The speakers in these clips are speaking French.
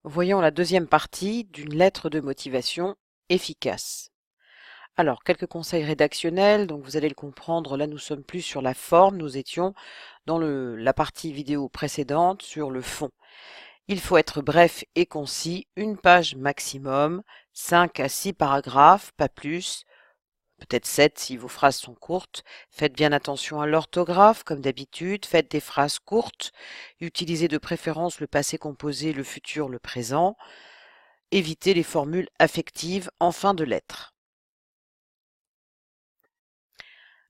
Voyons la deuxième partie d'une lettre de motivation efficace. Alors, quelques conseils rédactionnels, donc vous allez le comprendre, là nous sommes plus sur la forme, nous étions dans la partie vidéo précédente sur le fond. Il faut être bref et concis, une page maximum, 5 à 6 paragraphes, pas plus, peut-être 7 si vos phrases sont courtes. Faites bien attention à l'orthographe, comme d'habitude, faites des phrases courtes, utilisez de préférence le passé composé, le futur, le présent. Évitez les formules affectives en fin de lettre.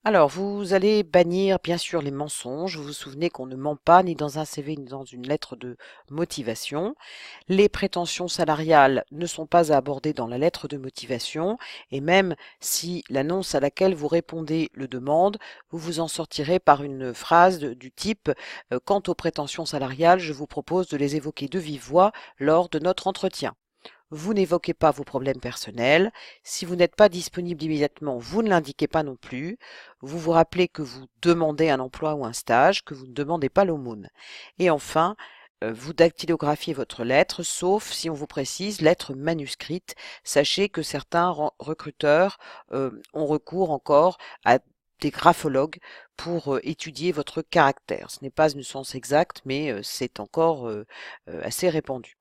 Alors, vous allez bannir bien sûr les mensonges. Vous vous souvenez qu'on ne ment pas ni dans un CV ni dans une lettre de motivation. Les prétentions salariales ne sont pas à aborder dans la lettre de motivation et même si l'annonce à laquelle vous répondez le demande, vous vous en sortirez par une phrase du type quant aux prétentions salariales, je vous propose de les évoquer de vive voix lors de notre entretien. Vous n'évoquez pas vos problèmes personnels. Si vous n'êtes pas disponible immédiatement, vous ne l'indiquez pas non plus. Vous vous rappelez que vous demandez un emploi ou un stage, que vous ne demandez pas l'aumône. Et enfin, vous dactylographiez votre lettre, sauf si on vous précise lettre manuscrite. Sachez que certains recruteurs ont recours encore à des graphologues pour étudier votre caractère. Ce n'est pas une science exacte, mais c'est encore assez répandu.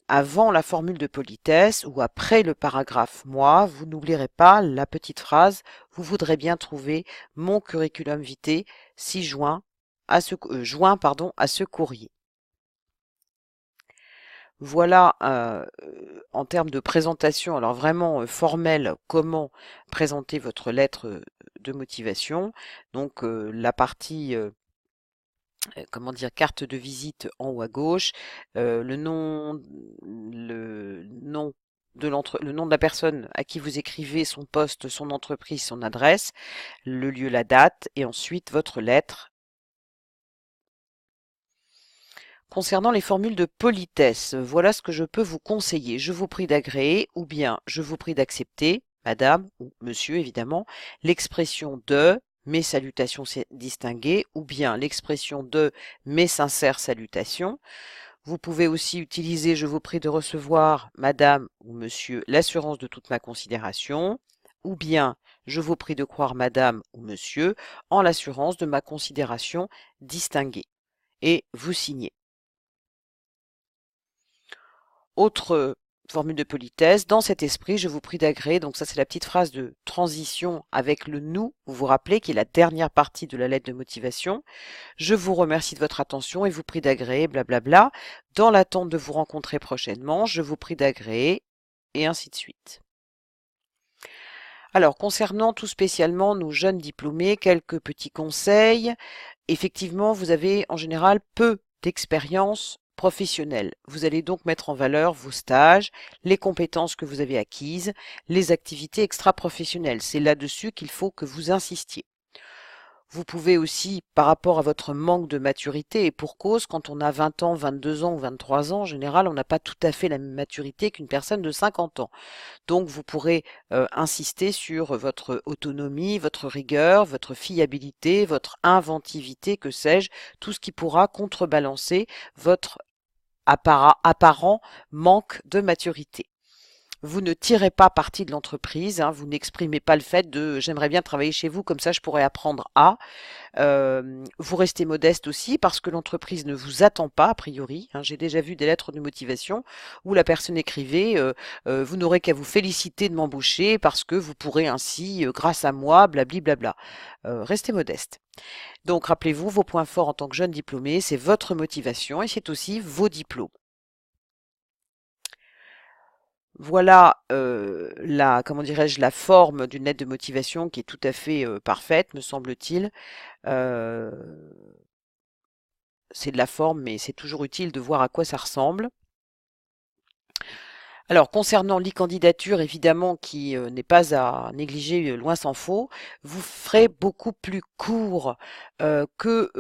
Avant la formule de politesse ou après le paragraphe moi, vous n'oublierez pas la petite phrase vous voudrez bien trouver mon curriculum vitae si joint à ce courrier. Voilà en termes de présentation, alors vraiment formelle, comment présenter votre lettre de motivation. Donc la partie comment dire, carte de visite en haut à gauche, le nom le nom de la personne à qui vous écrivez, son poste, son entreprise, son adresse, le lieu, la date, et ensuite votre lettre. Concernant les formules de politesse, voilà ce que je peux vous conseiller. Je vous prie d'agréer ou bien je vous prie d'accepter, madame ou monsieur évidemment, l'expression de mes salutations distinguées ou bien l'expression de mes sincères salutations. Vous pouvez aussi utiliser je vous prie de recevoir, madame ou monsieur, l'assurance de toute ma considération ou bien je vous prie de croire madame ou monsieur en l'assurance de ma considération distinguée et vous signez. Autre formule de politesse, dans cet esprit, je vous prie d'agréer, donc ça c'est la petite phrase de transition avec le nous, vous vous rappelez, qui est la dernière partie de la lettre de motivation. Je vous remercie de votre attention et vous prie d'agréer, blablabla. Dans l'attente de vous rencontrer prochainement, je vous prie d'agréer, et ainsi de suite. Alors, concernant tout spécialement nos jeunes diplômés, quelques petits conseils. Effectivement, vous avez en général peu d'expérience professionnelle. Vous allez donc mettre en valeur vos stages, les compétences que vous avez acquises, les activités extra-professionnelles. C'est là-dessus qu'il faut que vous insistiez. Vous pouvez aussi, par rapport à votre manque de maturité, et pour cause, quand on a 20 ans, 22 ans ou 23 ans, en général, on n'a pas tout à fait la même maturité qu'une personne de 50 ans. Donc vous pourrez insister sur votre autonomie, votre rigueur, votre fiabilité, votre inventivité, que sais-je, tout ce qui pourra contrebalancer votre apparent manque de maturité. Vous ne tirez pas parti de l'entreprise, hein, vous n'exprimez pas le fait de j'aimerais bien travailler chez vous, comme ça je pourrais apprendre à. Vous restez modeste aussi parce que l'entreprise ne vous attend pas a priori, hein. J'ai déjà vu des lettres de motivation où la personne écrivait vous n'aurez qu'à vous féliciter de m'embaucher parce que vous pourrez ainsi, grâce à moi, blablabla. Restez modeste. Donc rappelez-vous, vos points forts en tant que jeune diplômé, c'est votre motivation et c'est aussi vos diplômes. Voilà comment dirais-je, la forme d'une lettre de motivation qui est tout à fait parfaite, me semble-t-il. Euh, c'est de la forme, mais c'est toujours utile de voir à quoi ça ressemble. Alors, concernant l'e-candidature, évidemment, qui n'est pas à négliger, loin s'en faut, vous ferez beaucoup plus court que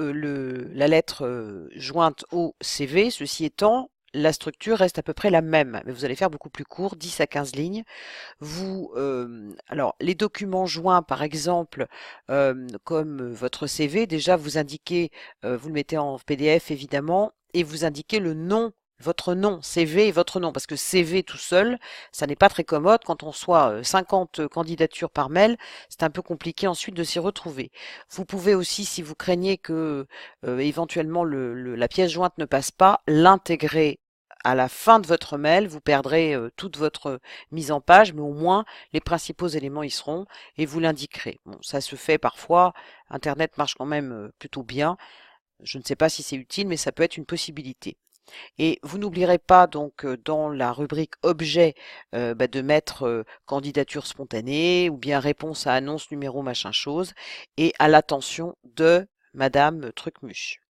la lettre jointe au CV. Ceci étant, la structure reste à peu près la même, mais vous allez faire beaucoup plus court, 10 à 15 lignes. Alors, les documents joints, par exemple, comme votre CV, déjà vous indiquez, vous le mettez en PDF évidemment, et vous indiquez le nom votre nom, CV et votre nom, parce que CV tout seul, ça n'est pas très commode. Quand on reçoit 50 candidatures par mail, c'est un peu compliqué ensuite de s'y retrouver. Vous pouvez aussi, si vous craignez que éventuellement la pièce jointe ne passe pas, l'intégrer à la fin de votre mail. Vous perdrez toute votre mise en page, mais au moins les principaux éléments y seront et vous l'indiquerez. Bon, ça se fait parfois. Internet marche quand même plutôt bien. Je ne sais pas si c'est utile, mais ça peut être une possibilité. Et vous n'oublierez pas donc dans la rubrique objet de mettre candidature spontanée ou bien réponse à annonce numéro machin chose et à l'attention de Madame Trucmuche.